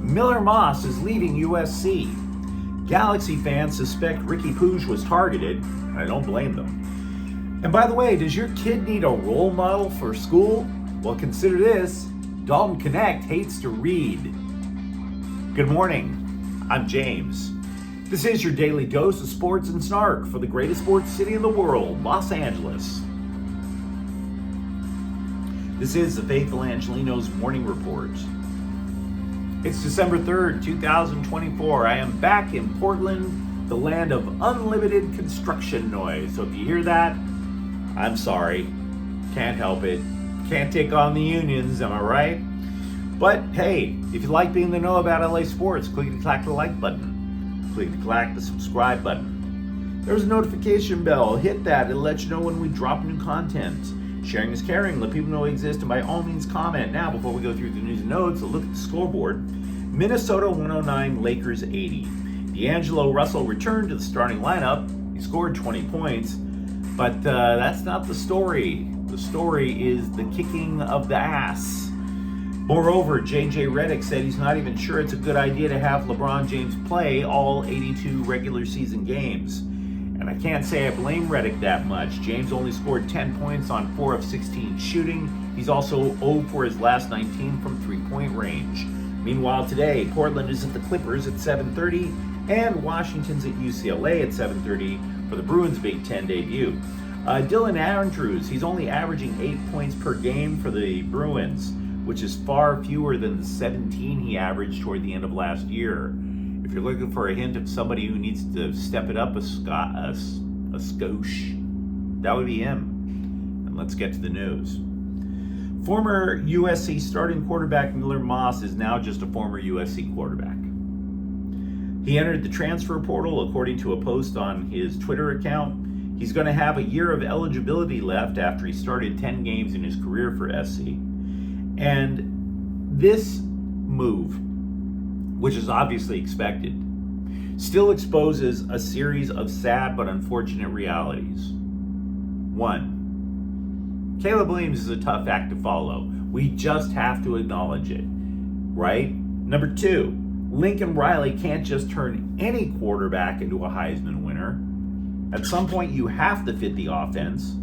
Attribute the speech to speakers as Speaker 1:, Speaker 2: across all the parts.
Speaker 1: Miller Moss is leaving USC. Galaxy fans suspect Riqui Puig was targeted, and I don't blame them. And by the way, does your kid need a role model for school? Well, consider this. Dalton Knecht hates to read. Good morning. I'm James. This is your daily dose of sports and snark for the greatest sports city in the world, Los Angeles. This is the faithful Angelenos Morning Report. It's December 3rd, 2024. I am back in Portland, the land of unlimited construction noise. So if you hear that, I'm sorry. Can't help it. Can't take on the unions, am I right? But hey, if you like being in the know about LA sports, click the like button. Click the subscribe button. There's a notification bell. Hit that. It'll let you know when we drop new content. Sharing is caring. Let people know we exist, and by all means comment. Now, before we go through the news and notes, a look at the scoreboard. Minnesota 109, Lakers 80. D'Angelo Russell returned to the starting lineup. He scored 20 points, but that's not the story. The story is the kicking of the ass. Moreover, J.J. Redick said he's not even sure it's a good idea to have LeBron James play all 82 regular season games. And I can't say I blame Redick that much. James only scored 10 points on 4 of 16 shooting. He's also 0 for his last 19 from three-point range. Meanwhile, today, Portland is at the Clippers at 7:30, and Washington's at UCLA at 7:30 for the Bruins' Big Ten debut. Dylan Andrews, he's only averaging 8 points per game for the Bruins, which is far fewer than the 17 he averaged toward the end of last year. If you're looking for a hint of somebody who needs to step it up a skosh, that would be him. And let's get to the news. Former USC starting quarterback Miller Moss is now just a former USC quarterback. He entered the transfer portal according to a post on his Twitter account. He's going to have a year of eligibility left after he started 10 games in his career for SC. And this move, which is obviously expected, still exposes a series of sad but unfortunate realities. 1. Caleb Williams is a tough act to follow. We just have to acknowledge it, right? Number 2, Lincoln Riley can't just turn any quarterback into a Heisman winner. At some point, you have to fit the offense.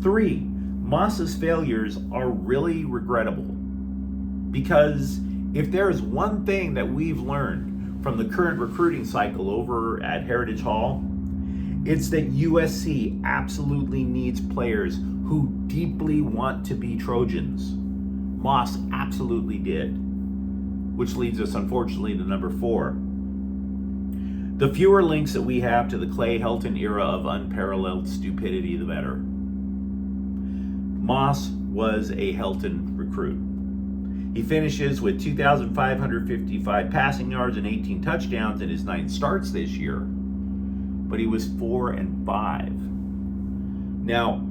Speaker 1: 3, Moss's failures are really regrettable, because if there is one thing that we've learned from the current recruiting cycle over at Heritage Hall, it's that USC absolutely needs players who deeply want to be Trojans. Moss absolutely did. Which leads us, unfortunately, to number 4. The fewer links that we have to the Clay Helton era of unparalleled stupidity, the better. Moss was a Helton recruit. He finishes with 2,555 passing yards and 18 touchdowns in his 9 starts this year, but he was 4-5. Now,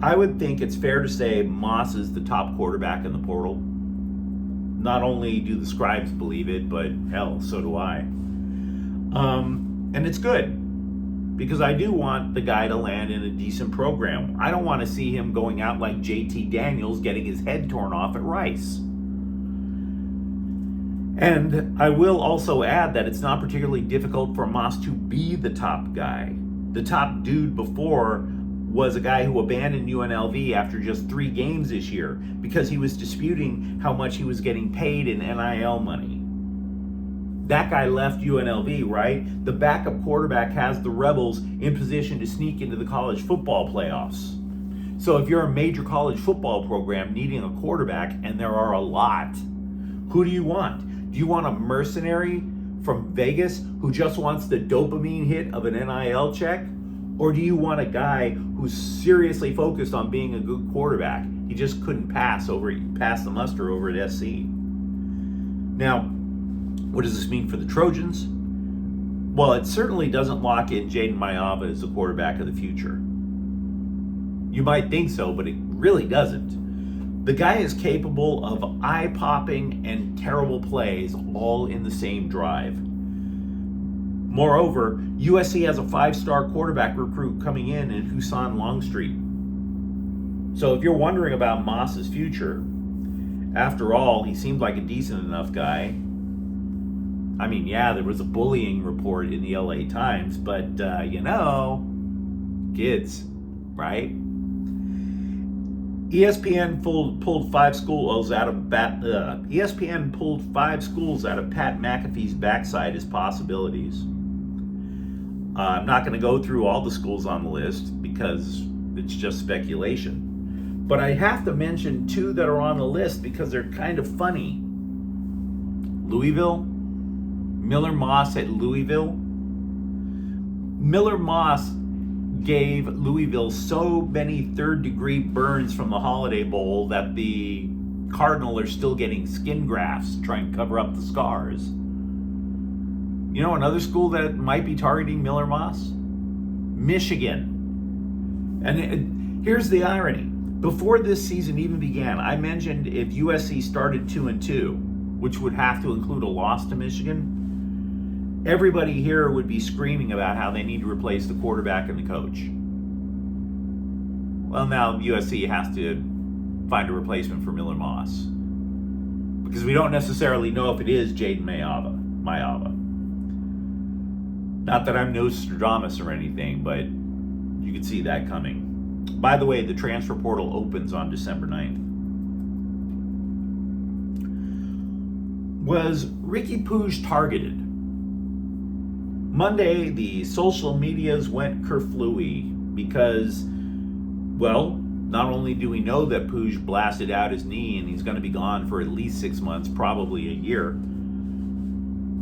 Speaker 1: I would think it's fair to say Moss is the top quarterback in the portal. Not only do the scribes believe it, but hell, so do I. And it's good, because I do want the guy to land in a decent program. I don't want to see him going out like JT Daniels getting his head torn off at Rice. And I will also add that it's not particularly difficult for Moss to be the top guy. The top dude before was a guy who abandoned UNLV after just 3 games this year because he was disputing how much he was getting paid in NIL money. That guy left UNLV, right? The backup quarterback has the Rebels in position to sneak into the college football playoffs. So if you're a major college football program needing a quarterback, and there are a lot, who do you want? Do you want a mercenary from Vegas who just wants the dopamine hit of an NIL check? Or do you want a guy who's seriously focused on being a good quarterback? He just couldn't pass the muster over at SC. Now, what does this mean for the Trojans? Well, it certainly doesn't lock in Jaden Mayava as the quarterback of the future. You might think so, but it really doesn't. The guy is capable of eye-popping and terrible plays all in the same drive. Moreover, USC has a 5-star quarterback recruit coming in Husan Longstreet. So if you're wondering about Moss's future, after all, he seemed like a decent enough guy. I mean, yeah, there was a bullying report in the LA Times, but kids, right? ESPN pulled 5 schools out of ESPN pulled 5 schools out of Pat McAfee's backside as possibilities. I'm not going to go through all the schools on the list because it's just speculation. But I have to mention 2 that are on the list because they're kind of funny. Louisville, Miller Moss at Louisville. Miller Moss gave Louisville so many third-degree burns from the Holiday Bowl that the Cardinal are still getting skin grafts to try and cover up the scars. You know another school that might be targeting Miller Moss? Michigan. And here's the irony. Before this season even began, I mentioned if USC started 2-2, which would have to include a loss to Michigan, everybody here would be screaming about how they need to replace the quarterback and the coach. Well, now USC has to find a replacement for Miller Moss because we don't necessarily know if it is Jaden Mayava. Not that I'm Nostradamus or anything, but you can see that coming. By the way, the transfer portal opens on December 9th. Was Riqui Puig targeted? Monday, the social medias went kerflooey because, well, not only do we know that Puig blasted out his knee and he's going to be gone for at least 6 months, probably a year,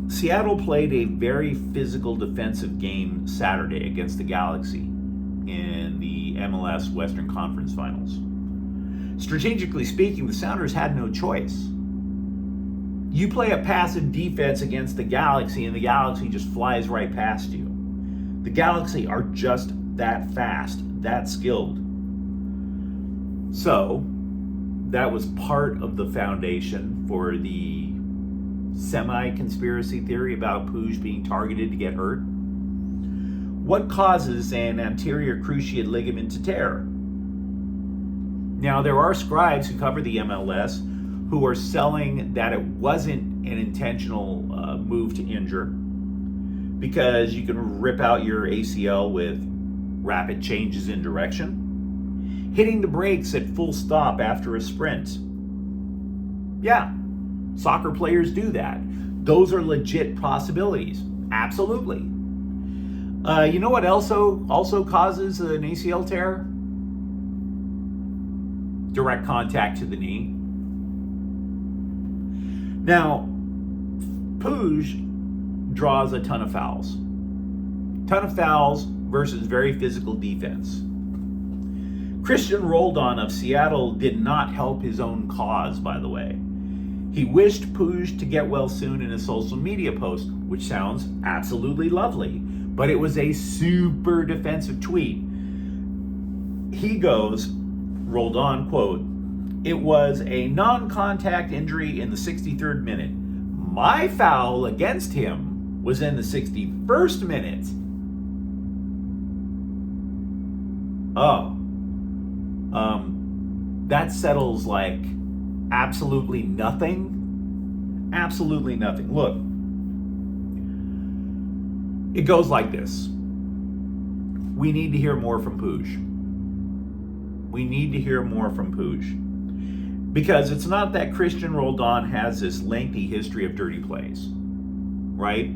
Speaker 1: Seattle played a very physical defensive game Saturday against the Galaxy in the MLS Western Conference Finals. Strategically speaking, the Sounders had no choice. You play a passive defense against the Galaxy and the Galaxy just flies right past you. The Galaxy are just that fast, that skilled. So, that was part of the foundation for the semi-conspiracy theory about Puig being targeted to get hurt. What causes an anterior cruciate ligament to tear? Now, there are scribes who cover the MLS who are selling that it wasn't an intentional move to injure because you can rip out your ACL with rapid changes in direction. Hitting the brakes at full stop after a sprint. Yeah, soccer players do that. Those are legit possibilities. Absolutely. You know what also causes an ACL tear? Direct contact to the knee. Now, Puig draws a ton of fouls. Ton of fouls versus very physical defense. Christian Roldan of Seattle did not help his own cause, by the way. He wished Puig to get well soon in a social media post, which sounds absolutely lovely, but it was a super defensive tweet. He goes, Roldan, quote, "It was a non-contact injury in the 63rd minute. My foul against him was in the 61st minute." That settles like absolutely nothing. Absolutely nothing. Look, it goes like this. We need to hear more from Puig. We need to hear more from Puig. Because it's not that Christian Roldan has this lengthy history of dirty plays, right?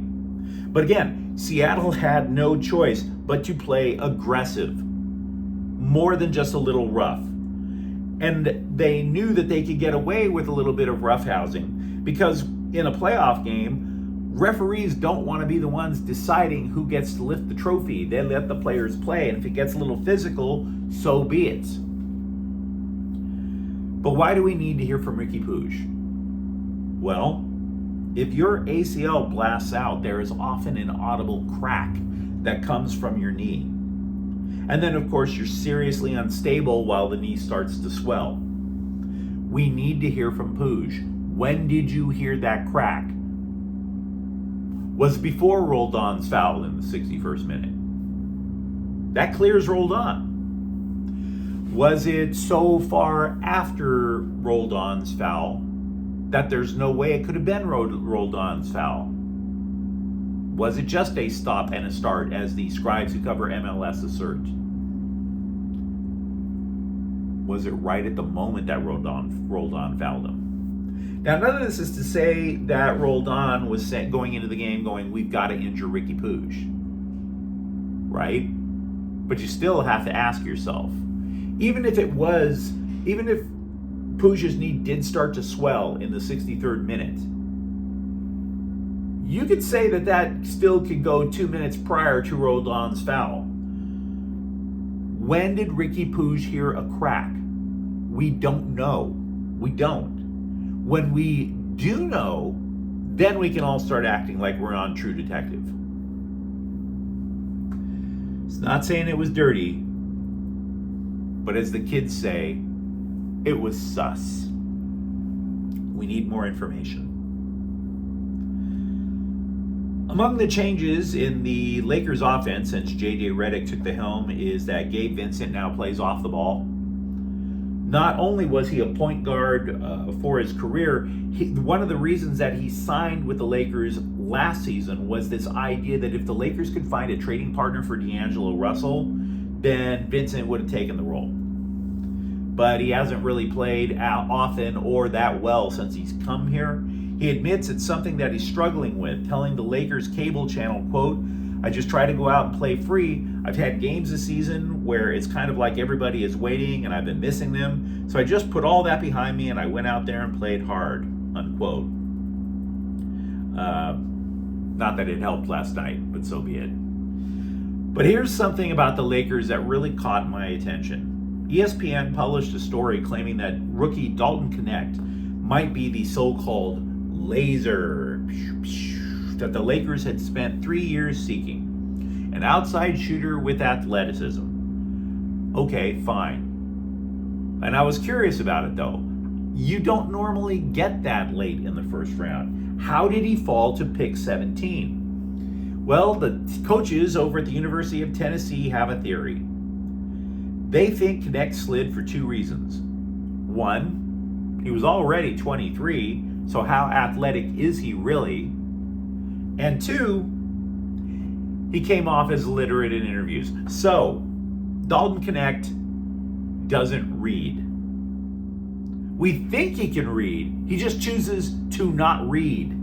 Speaker 1: But again, Seattle had no choice but to play aggressive, more than just a little rough. And they knew that they could get away with a little bit of roughhousing because in a playoff game, referees don't want to be the ones deciding who gets to lift the trophy. They let the players play, and if it gets a little physical, so be it. But why do we need to hear from Riqui Puig? Well, if your ACL blasts out, there is often an audible crack that comes from your knee. And then, of course, you're seriously unstable while the knee starts to swell. We need to hear from Puig. When did you hear that crack? Was before Roldan's foul in the 61st minute. That clears Roldan. Was it so far after Roldan's foul that there's no way it could have been Roldan's foul? Was it just a stop and a start, as the scribes who cover MLS assert? Was it right at the moment that Roldan fouled him? Now, none of this is to say that Roldan was going into the game going, we've got to injure Riqui Puig, right? But you still have to ask yourself, even if Puig's knee did start to swell in the 63rd minute, you could say that still could go 2 minutes prior to Roldan's foul. When did Riqui Puig hear a crack? We don't know. We don't. When we do know, then we can all start acting like we're on True Detective. It's not saying it was dirty, but as the kids say, it was sus. We need more information. Among the changes in the Lakers offense since J.J. Redick took the helm is that Gabe Vincent now plays off the ball. Not only was he a point guard for his career, one of the reasons that he signed with the Lakers last season was this idea that if the Lakers could find a trading partner for D'Angelo Russell, then Vincent would have taken the role. But he hasn't really played often or that well since he's come here. He admits it's something that he's struggling with, telling the Lakers cable channel, quote, I just try to go out and play free. I've had games this season where it's kind of like everybody is waiting and I've been missing them. So I just put all that behind me and I went out there and played hard, unquote. Not that it helped last night, but so be it. But here's something about the Lakers that really caught my attention. ESPN published a story claiming that rookie Dalton Knecht might be the so-called laser that the Lakers had spent 3 years seeking. An outside shooter with athleticism. Okay, fine. And I was curious about it though. You don't normally get that late in the first round. How did he fall to pick 17? Well, the coaches over at the University of Tennessee have a theory. They think Knecht slid for 2 reasons. One, he was already 23, so how athletic is he really? And 2, he came off as illiterate in interviews. So, Dalton Knecht doesn't read. We think he can read. He just chooses to not read.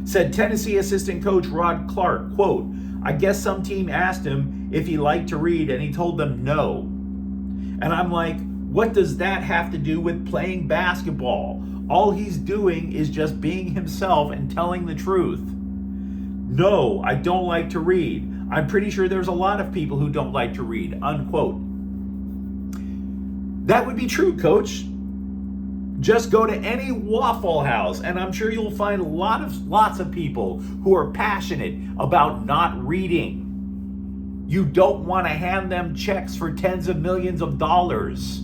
Speaker 1: Said Tennessee assistant coach Rod Clark, quote, I guess some team asked him if he liked to read and he told them no. And I'm like, what does that have to do with playing basketball? All he's doing is just being himself and telling the truth. No, I don't like to read. I'm pretty sure there's a lot of people who don't like to read, unquote. That would be true, coach. Just go to any Waffle House and I'm sure you'll find lots of people who are passionate about not reading. You don't want to hand them checks for tens of millions of dollars,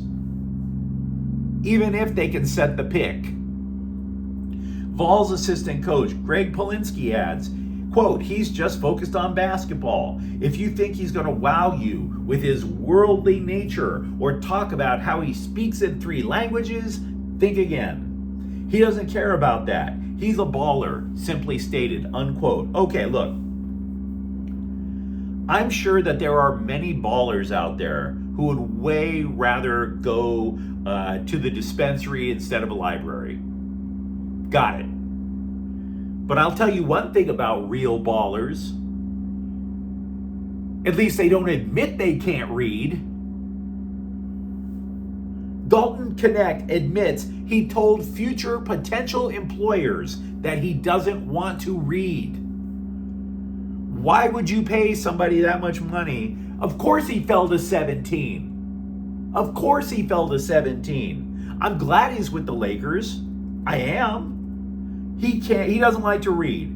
Speaker 1: even if they can set the pick. Vols assistant coach Greg Polinsky adds, quote, he's just focused on basketball. If you think he's going to wow you with his worldly nature or talk about how he speaks in 3 languages, think again. He doesn't care about that. He's a baller, simply stated, unquote. Okay, look. I'm sure that there are many ballers out there who would way rather go to the dispensary instead of a library. Got it. But I'll tell you one thing about real ballers. At least they don't admit they can't read. Dalton Knecht admits he told future potential employers that he doesn't want to read. Why would you pay somebody that much money? Of course he fell to 17. Of course he fell to 17. I'm glad he's with the Lakers. I am. He doesn't like to read.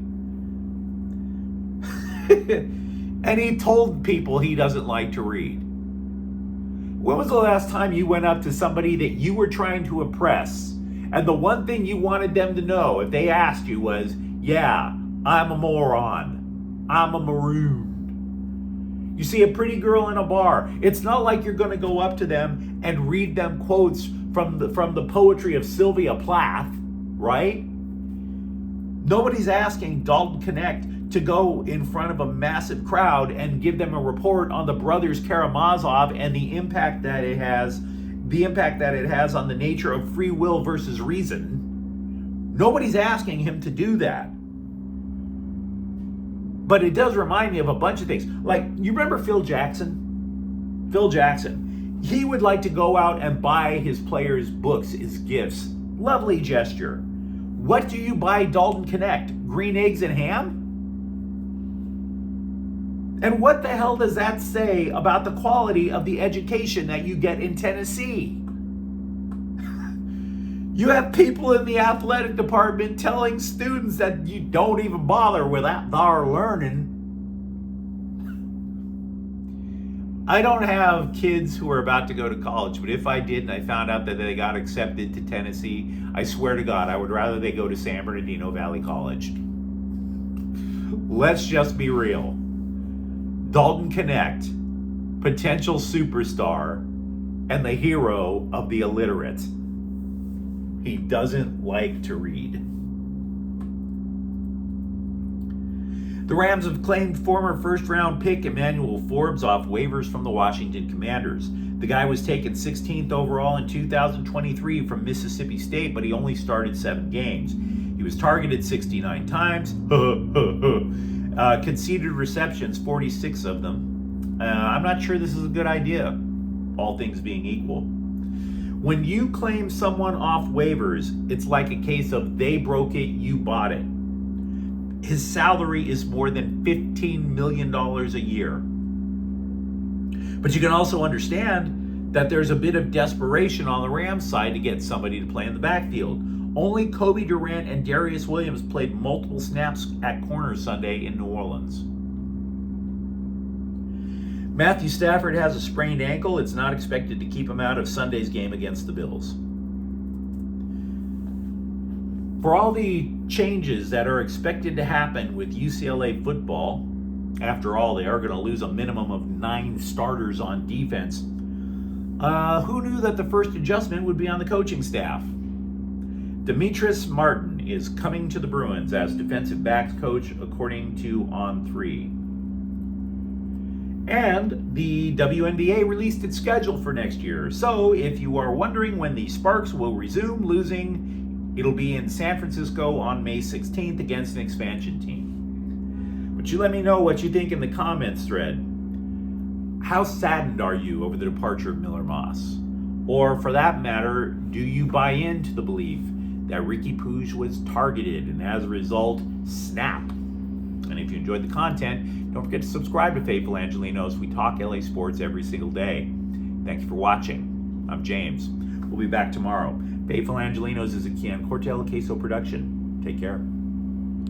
Speaker 1: And he told people he doesn't like to read. When was the last time you went up to somebody that you were trying to impress, and the one thing you wanted them to know if they asked you was, yeah, I'm a moron. I'm a maroon. You see a pretty girl in a bar. It's not like you're going to go up to them and read them quotes from the poetry of Sylvia Plath, right? Nobody's asking Dalton Knecht to go in front of a massive crowd and give them a report on the brothers Karamazov and the impact that it has on the nature of free will versus reason. Nobody's asking him to do that. But it does remind me of a bunch of things. Like, you remember Phil Jackson? Phil Jackson. He would like to go out and buy his players books as gifts. Lovely gesture. What do you buy Dalton Knecht? Green eggs and ham? And what the hell does that say about the quality of the education that you get in Tennessee? You have people in the athletic department telling students that you don't even bother with our learning. I don't have kids who are about to go to college, but if I did and I found out that they got accepted to Tennessee, I swear to God, I would rather they go to San Bernardino Valley College. Let's just be real. Dalton Knecht, potential superstar, and the hero of the illiterate. He doesn't like to read. The Rams have claimed former first-round pick Emmanuel Forbes off waivers from the Washington Commanders. The guy was taken 16th overall in 2023 from Mississippi State, but he only started 7 games. He was targeted 69 times, conceded receptions, 46 of them. I'm not sure this is a good idea, all things being equal. When you claim someone off waivers, it's like a case of they broke it, you bought it. His salary is more than $15 million a year. But you can also understand that there's a bit of desperation on the Rams side to get somebody to play in the backfield. Only Kobe Durant and Darius Williams played multiple snaps at corner Sunday in New Orleans. Matthew Stafford has a sprained ankle. It's not expected to keep him out of Sunday's game against the Bills. For all the changes that are expected to happen with UCLA football, after all, they are going to lose a minimum of 9 starters on defense. Who knew that the first adjustment would be on the coaching staff? Demetrius Martin is coming to the Bruins as defensive backs coach, according to On3. And the WNBA released its schedule for next year. So if you are wondering when the Sparks will resume losing, it'll be in San Francisco on May 16th against an expansion team. But you let me know what you think in the comments thread. How saddened are you over the departure of Miller Moss? Or for that matter, do you buy into the belief that Riqui Puig was targeted and as a result, snap? And if you enjoyed the content, don't forget to subscribe to Faithful Angelenos. We talk LA sports every single day. Thanks for watching. I'm James. We'll be back tomorrow. Faithful Angelenos is a Kian Cortella Queso production. Take care.